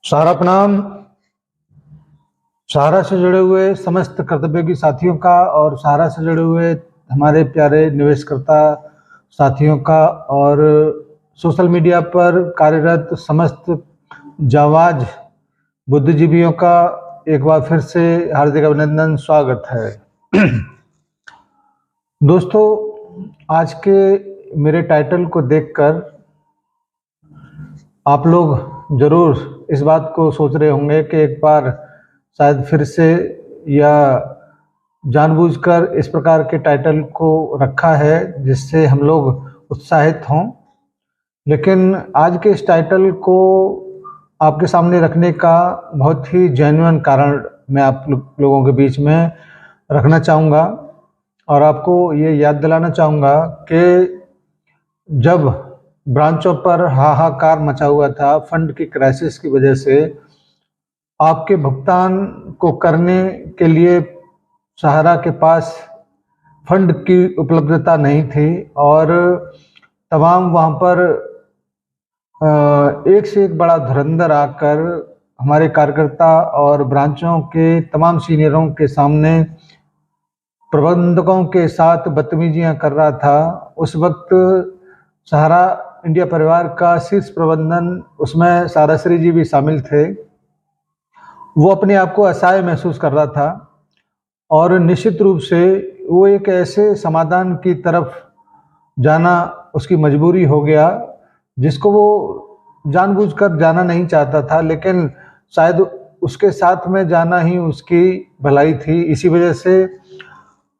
सारा प्रणाम। सहारा से जुड़े हुए समस्त कर्तव्योगी साथियों का और सहारा से जुड़े हुए हमारे प्यारे निवेशकर्ता साथियों का और सोशल मीडिया पर कार्यरत समस्त जांबाज बुद्धिजीवियों का एक बार फिर से हार्दिक अभिनंदन, स्वागत है। दोस्तों, आज के मेरे टाइटल को देखकर आप लोग जरूर इस बात को सोच रहे होंगे कि एक बार शायद फिर से या जानबूझकर इस प्रकार के टाइटल को रखा है जिससे हम लोग उत्साहित हों। लेकिन आज के इस टाइटल को आपके सामने रखने का बहुत ही जेन्युइन कारण मैं आप लोगों के बीच में रखना चाहूँगा और आपको ये याद दिलाना चाहूँगा कि जब ब्रांचों पर हाहाकार मचा हुआ था फंड की क्राइसिस की वजह से, आपके भुगतान को करने के लिए सहारा के पास फंड की उपलब्धता नहीं थी और तमाम वहाँ पर एक से एक बड़ा धुरंधर आकर हमारे कार्यकर्ता और ब्रांचों के तमाम सीनियरों के सामने प्रबंधकों के साथ बदतमीजियां कर रहा था। उस वक्त सहारा इंडिया परिवार का शीर्ष प्रबंधन, उसमें साराश्री जी भी शामिल थे, वो अपने आप को असहाय महसूस कर रहा था और निश्चित रूप से वो एक ऐसे समाधान की तरफ जाना उसकी मजबूरी हो गया जिसको वो जानबूझकर जाना नहीं चाहता था, लेकिन शायद उसके साथ में जाना ही उसकी भलाई थी। इसी वजह से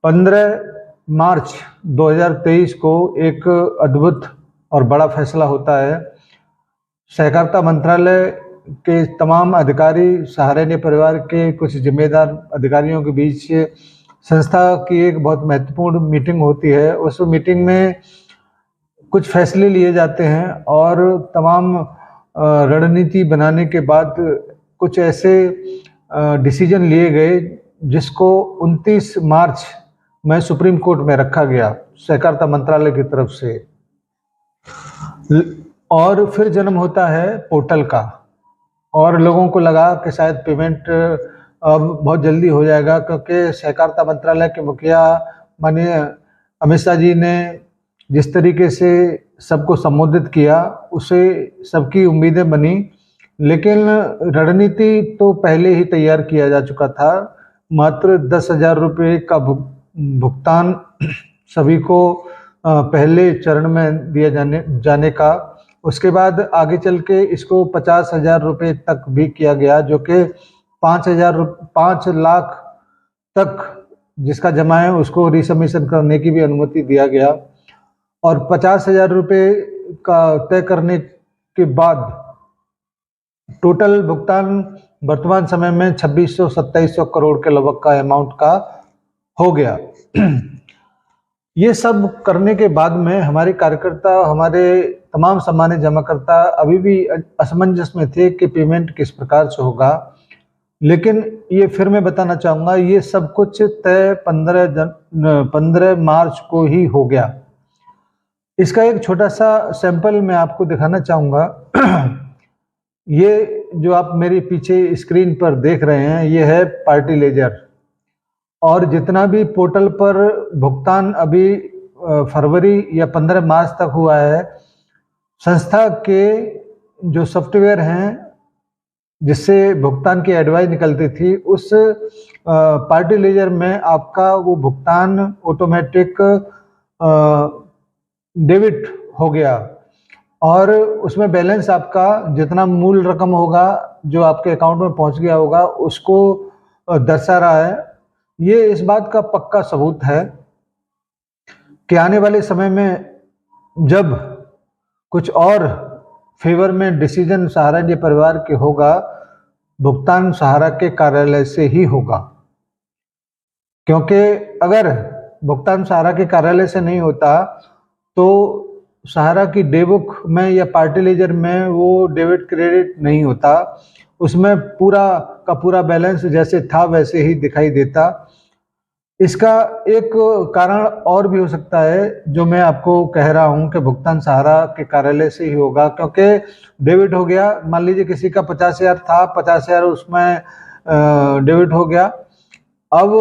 15 मार्च 2023 को एक अद्भुत और बड़ा फैसला होता है। सहकारिता मंत्रालय के तमाम अधिकारी, सहारा इंडिया परिवार के कुछ जिम्मेदार अधिकारियों के बीच संस्था की एक बहुत महत्वपूर्ण मीटिंग होती है। उस मीटिंग में कुछ फैसले लिए जाते हैं और तमाम रणनीति बनाने के बाद कुछ ऐसे डिसीजन लिए गए जिसको 29 मार्च में सुप्रीम कोर्ट में रखा गया सहकारिता मंत्रालय की तरफ से। और फिर जन्म होता है पोर्टल का और लोगों को लगा कि शायद पेमेंट अब बहुत जल्दी हो जाएगा, क्योंकि सहकारिता मंत्रालय के मुखिया माननीय अमित शाह जी ने जिस तरीके से सबको संबोधित किया उससे सबकी उम्मीदें बनी। लेकिन रणनीति तो पहले ही तैयार किया जा चुका था। मात्र 10,000 रुपये का भुगतान सभी को पहले चरण में दिया जाने का, उसके बाद आगे चल के इसको 50,000 रुपये तक भी किया गया, जो कि 5 लाख तक जिसका जमा है उसको रिसबमिशन करने की भी अनुमति दिया गया। और 50,000 रुपये का तय करने के बाद टोटल भुगतान वर्तमान समय में 2600-2700 करोड़ के लगभग का अमाउंट का हो गया। ये सब करने के बाद में हमारे कार्यकर्ता, हमारे तमाम सम्मानित जमाकर्ता अभी भी असमंजस में थे कि पेमेंट किस प्रकार से होगा। लेकिन ये फिर मैं बताना चाहूँगा, ये सब कुछ तय 15 मार्च को ही हो गया। इसका एक छोटा सा सैंपल मैं आपको दिखाना चाहूँगा। ये जो आप मेरे पीछे स्क्रीन पर देख रहे हैं ये है पार्टी लेजर, और जितना भी पोर्टल पर भुगतान अभी फरवरी या 15 मार्च तक हुआ है, संस्था के जो सॉफ्टवेयर हैं जिससे भुगतान की एडवाइस निकलती थी, उस पार्टी लेजर में आपका वो भुगतान ऑटोमेटिक डेबिट हो गया और उसमें बैलेंस आपका जितना मूल रकम होगा जो आपके अकाउंट में पहुंच गया होगा उसको दर्शा रहा है। ये इस बात का पक्का सबूत है कि आने वाले समय में जब कुछ और फेवर में डिसीजन सहारा इंडिया परिवार के होगा, भुगतान सहारा के कार्यालय से ही होगा। क्योंकि अगर भुगतान सहारा के कार्यालय से नहीं होता तो सहारा की डेबुक में या पार्टी लेजर में वो डेबिट क्रेडिट नहीं होता, उसमें पूरा का पूरा बैलेंस जैसे था वैसे ही दिखाई देता। इसका एक कारण और भी हो सकता है, जो मैं आपको कह रहा हूं कि भुगतान सहारा के कार्यालय से ही होगा, क्योंकि डेबिट हो गया। मान लीजिए किसी का 50,000 था, 50,000 उसमें डेबिट हो गया, अब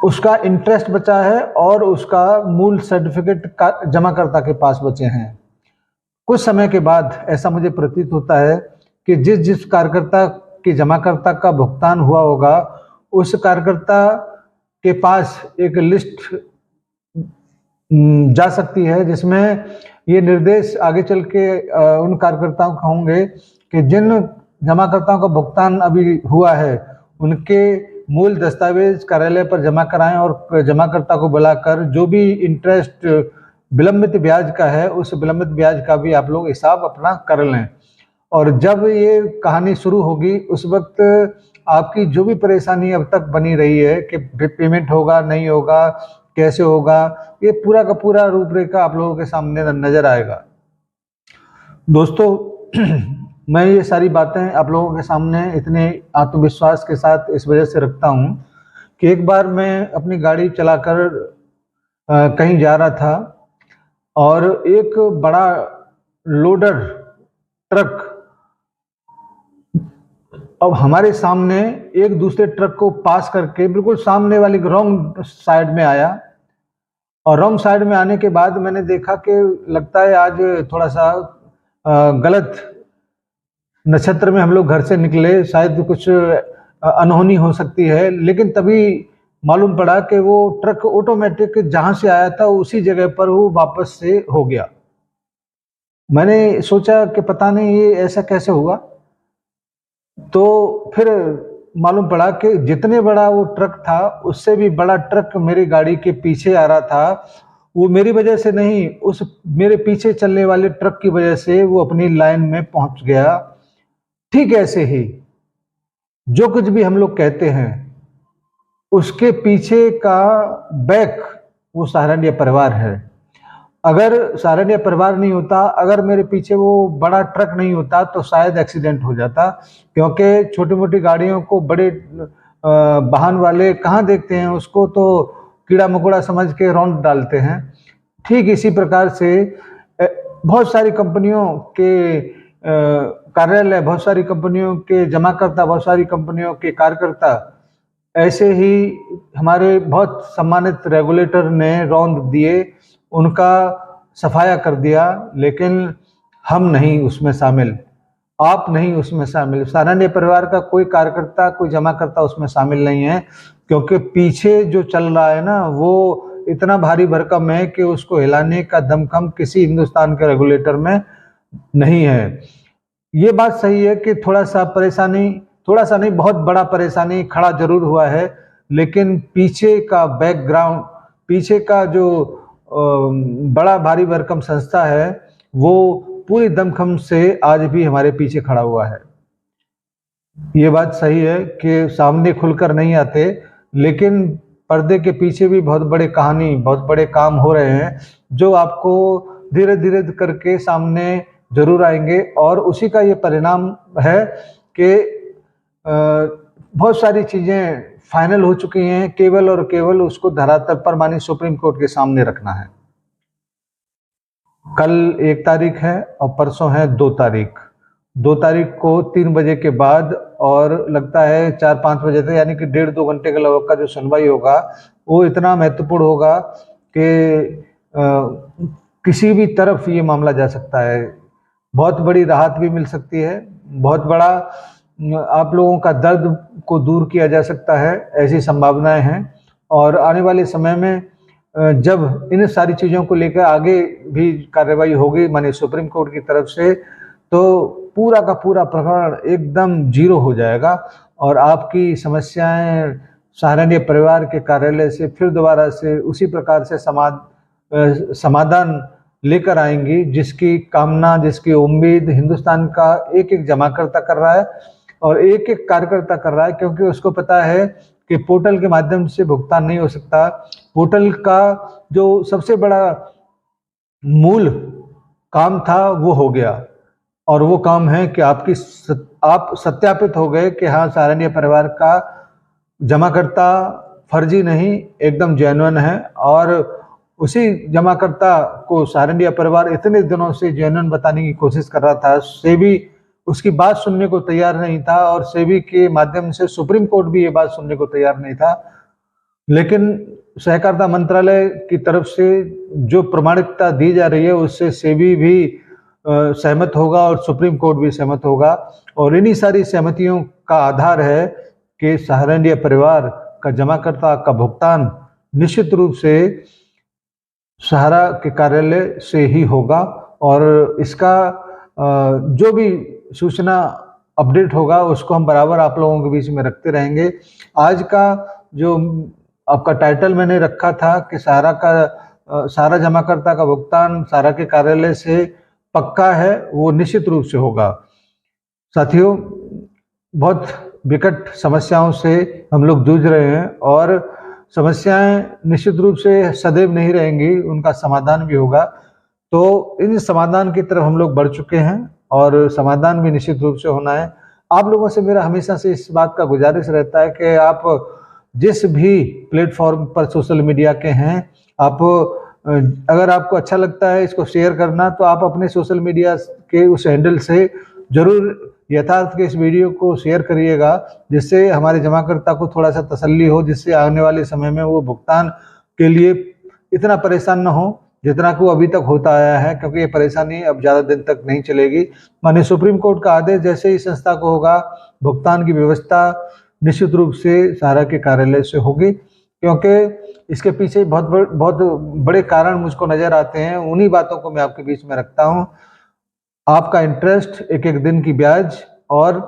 उसका इंटरेस्ट बचा है और उसका मूल सर्टिफिकेट का जमाकर्ता के पास बचे हैं। कुछ समय के बाद ऐसा मुझे प्रतीत होता है कि जिस जिस कार्यकर्ता के जमाकर्ता का भुगतान हुआ होगा, उस कार्यकर्ता के पास एक लिस्ट जा सकती है, जिसमें ये निर्देश आगे चल के उन कार्यकर्ताओं को होंगे कि जिन जमाकर्ताओं का भुगतान अभी हुआ है, उनके मूल दस्तावेज कार्यालय पर जमा कराएं और जमाकर्ता को बुलाकर जो भी इंटरेस्ट विलंबित ब्याज का है, उस विलंबित ब्याज का भी आप लोग हिसाब अपना कर लें। और जब ये कहानी शुरू होगी, उस वक्त आपकी जो भी परेशानी अब तक बनी रही है कि पेमेंट होगा नहीं होगा, कैसे होगा, ये पूरा का पूरा रूपरेखा आप लोगों के सामने नजर आएगा। दोस्तों, मैं ये सारी बातें आप लोगों के सामने इतने आत्मविश्वास के साथ इस वजह से रखता हूँ कि एक बार मैं अपनी गाड़ी चलाकर कहीं जा रहा था और एक बड़ा लोडर ट्रक अब हमारे सामने एक दूसरे ट्रक को पास करके बिल्कुल सामने वाली रॉन्ग साइड में आया। और रॉन्ग साइड में आने के बाद मैंने देखा कि लगता है आज थोड़ा सा गलत नक्षत्र में हम लोग घर से निकले, शायद कुछ अनहोनी हो सकती है। लेकिन तभी मालूम पड़ा कि वो ट्रक ऑटोमेटिक जहां से आया था उसी जगह पर वो वापस से हो गया। मैंने सोचा कि पता नहीं ये ऐसा कैसे हुआ। तो फिर मालूम पड़ा कि जितने बड़ा वो ट्रक था, उससे भी बड़ा ट्रक मेरी गाड़ी के पीछे आ रहा था। वो मेरी वजह से नहीं, उस मेरे पीछे चलने वाले ट्रक की वजह से वो अपनी लाइन में पहुंच गया। ठीक ऐसे ही जो कुछ भी हम लोग कहते हैं, उसके पीछे का बैक वो सहारनिया परिवार है। अगर सहारनिया परिवार नहीं होता, अगर मेरे पीछे वो बड़ा ट्रक नहीं होता, तो शायद एक्सीडेंट हो जाता। क्योंकि छोटी मोटी गाड़ियों को बड़े वाहन वाले कहाँ देखते हैं, उसको तो कीड़ा मकोड़ा समझ के रौंद डालते हैं। ठीक इसी प्रकार से बहुत सारी कंपनियों के कार्यालय, बहुत सारी कंपनियों के जमाकर्ता, बहुत सारी कंपनियों के कार्यकर्ता ऐसे ही हमारे बहुत सम्मानित रेगुलेटर ने रौंद दिए, उनका सफाया कर दिया। लेकिन हम नहीं उसमें शामिल, आप नहीं उसमें शामिल, सहारनिया परिवार का कोई कार्यकर्ता, कोई जमाकर्ता उसमें शामिल नहीं है। क्योंकि पीछे जो चल रहा है ना, वो इतना भारी भरकम है कि उसको हिलाने का दमखम किसी हिंदुस्तान के रेगुलेटर में नहीं है। ये बात सही है कि थोड़ा सा परेशानी, थोड़ा सा नहीं बहुत बड़ा परेशानी खड़ा जरूर हुआ है, लेकिन पीछे का बैकग्राउंड, पीछे का जो बड़ा भारी भरकम संस्था है, वो पूरी दमखम से आज भी हमारे पीछे खड़ा हुआ है। ये बात सही है कि सामने खुलकर नहीं आते, लेकिन पर्दे के पीछे भी बहुत बड़े कहानी, बहुत बड़े काम हो रहे हैं, जो आपको धीरे धीरे करके सामने जरूर आएंगे। और उसी का ये परिणाम है कि बहुत सारी चीजें फाइनल हो चुकी हैं, केवल और केवल उसको धरातल पर मानी सुप्रीम कोर्ट के सामने रखना है। कल 1 तारीख है और परसों है 2 तारीख। 2 तारीख को 3 बजे के बाद और लगता है 4-5 बजे तक, यानी कि 1.5-2 घंटे के लगभग का जो सुनवाई होगा, वो इतना महत्वपूर्ण होगा कि किसी भी तरफ ये मामला जा सकता है। बहुत बड़ी राहत भी मिल सकती है, बहुत बड़ा आप लोगों का दर्द को दूर किया जा सकता है, ऐसी संभावनाएं हैं। और आने वाले समय में जब इन सारी चीज़ों को लेकर आगे भी कार्रवाई होगी माननीय सुप्रीम कोर्ट की तरफ से, तो पूरा का पूरा प्रकरण एकदम जीरो हो जाएगा और आपकी समस्याएं सहारनिया परिवार के कार्यालय से फिर दोबारा से उसी प्रकार से समाधान लेकर आएंगी, जिसकी कामना, जिसकी उम्मीद हिंदुस्तान का एक एक जमाकर्ता कर रहा है और एक एक कार्यकर्ता कर रहा है। क्योंकि उसको पता है कि पोर्टल के माध्यम से भुगतान नहीं हो सकता। पोर्टल का जो सबसे बड़ा मूल काम था वो हो गया, और वो काम है कि आप सत्यापित हो गए कि हाँ, सहारनिया परिवार का जमाकर्ता फर्जी नहीं, एकदम जेन्युइन है। और उसी जमाकर्ता को सहारा इंडिया परिवार इतने दिनों से जेन्युइन बताने की कोशिश कर रहा था। सेबी उसकी बात सुनने को तैयार नहीं था और सेबी के माध्यम से सुप्रीम कोर्ट भी ये बात सुनने को तैयार नहीं था। लेकिन सहकारिता मंत्रालय की तरफ से जो प्रमाणिकता दी जा रही है उससे सेबी भी सहमत होगा और सुप्रीम कोर्ट भी सहमत होगा। और इन्हीं सारी सहमतियों का आधार है कि सहारा इंडिया परिवार का जमाकर्ता का भुगतान निश्चित रूप से सहारा के कार्यालय से ही होगा। और इसका जो भी सूचना अपडेट होगा उसको हम बराबर आप लोगों के बीच में रखते रहेंगे। आज का जो आपका टाइटल मैंने रखा था कि सहारा जमाकर्ता का भुगतान सहारा के कार्यालय से पक्का है, वो निश्चित रूप से होगा। साथियों, बहुत विकट समस्याओं से हम लोग जूझ रहे हैं और समस्याएं निश्चित रूप से सदैव नहीं रहेंगी, उनका समाधान भी होगा। तो इन समाधान की तरफ हम लोग बढ़ चुके हैं और समाधान भी निश्चित रूप से होना है। आप लोगों से मेरा हमेशा से इस बात का गुजारिश रहता है कि आप जिस भी प्लेटफॉर्म पर सोशल मीडिया के हैं, आप अगर आपको अच्छा लगता है इसको शेयर करना, तो आप अपने सोशल मीडिया के उस हैंडल से जरूर यथार्थ के इस वीडियो को शेयर करिएगा, जिससे हमारे जमाकर्ता को थोड़ा सा तसल्ली हो, जिससे आने वाले समय में वो भुगतान के लिए इतना परेशान न हो जितना कि वो अभी तक होता आया है, क्योंकि ये परेशानी अब ज़्यादा दिन तक नहीं चलेगी। माननीय सुप्रीम कोर्ट का आदेश जैसे ही संस्था को होगा, भुगतान की व्यवस्था निश्चित रूप से सहारा के कार्यालय से होगी, क्योंकि इसके पीछे बहुत बड़े कारण मुझको नज़र आते हैं। उन्हीं बातों को मैं आपके बीच में रखता हूँ। आपका इंटरेस्ट, एक एक दिन की ब्याज और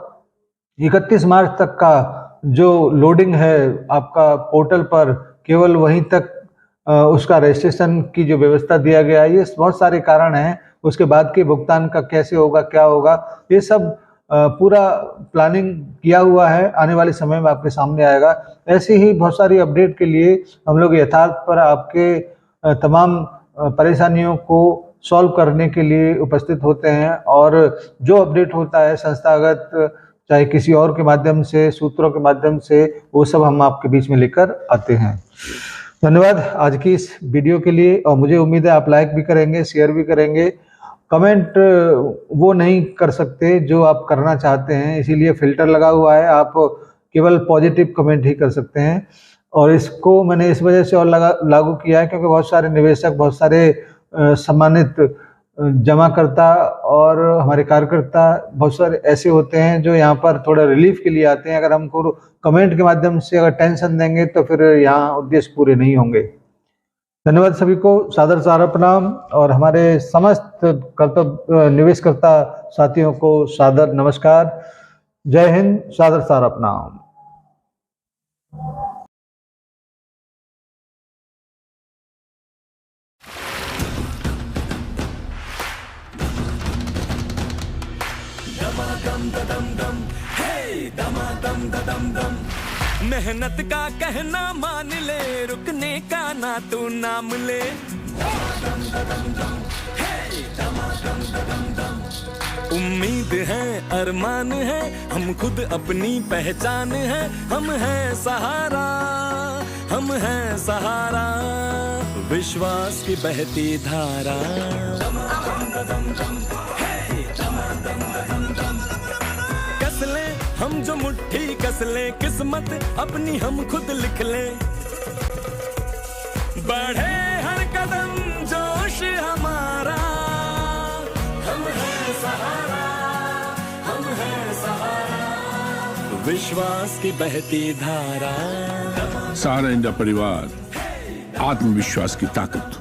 31 मार्च तक का जो लोडिंग है आपका पोर्टल पर, केवल वहीं तक उसका रजिस्ट्रेशन की जो व्यवस्था दिया गया है, ये बहुत सारे कारण हैं। उसके बाद के भुगतान का कैसे होगा, क्या होगा, ये सब पूरा प्लानिंग किया हुआ है, आने वाले समय में आपके सामने आएगा। ऐसे ही बहुत सारी अपडेट के लिए हम लोग यथार्थ पर आपके तमाम परेशानियों को सॉल्व करने के लिए उपस्थित होते हैं। और जो अपडेट होता है संस्थागत, चाहे किसी और के माध्यम से, सूत्रों के माध्यम से, वो सब हम आपके बीच में लेकर आते हैं। धन्यवाद आज की इस वीडियो के लिए। और मुझे उम्मीद है आप लाइक भी करेंगे, शेयर भी करेंगे। कमेंट वो नहीं कर सकते जो आप करना चाहते हैं, इसीलिए फिल्टर लगा हुआ है, आप केवल पॉजिटिव कमेंट ही कर सकते हैं। और इसको मैंने इस वजह से और लागू किया है क्योंकि बहुत सारे निवेशक, बहुत सारे सम्मानित जमाकर्ता और हमारे कार्यकर्ता बहुत सारे ऐसे होते हैं जो यहाँ पर थोड़ा रिलीफ के लिए आते हैं। अगर हमको कमेंट के माध्यम से अगर टेंशन देंगे तो फिर यहाँ उद्देश्य पूरे नहीं होंगे। धन्यवाद सभी को, सादर सारा प्रणाम। और हमारे समस्त कर्तव्य निवेशकर्ता साथियों को सादर नमस्कार। जय हिंद, सादर सारा प्रणाम। मेहनत का कहना मान ले, रुकने का ना तू नाम ले। उम्मीद है, अरमान है, हम खुद अपनी पहचान है। हम हैं सहारा, हम हैं सहारा, विश्वास की बहती धारा। कस ले हम जो मुट्ठी कस ले, किस्मत अपनी हम खुद लिख ले। बढ़े हर कदम जोश हमारा, हम हैं सहारा, हम हैं सहारा, विश्वास की बहती धारा। सहारा इंडिया परिवार, आत्मविश्वास की ताकत।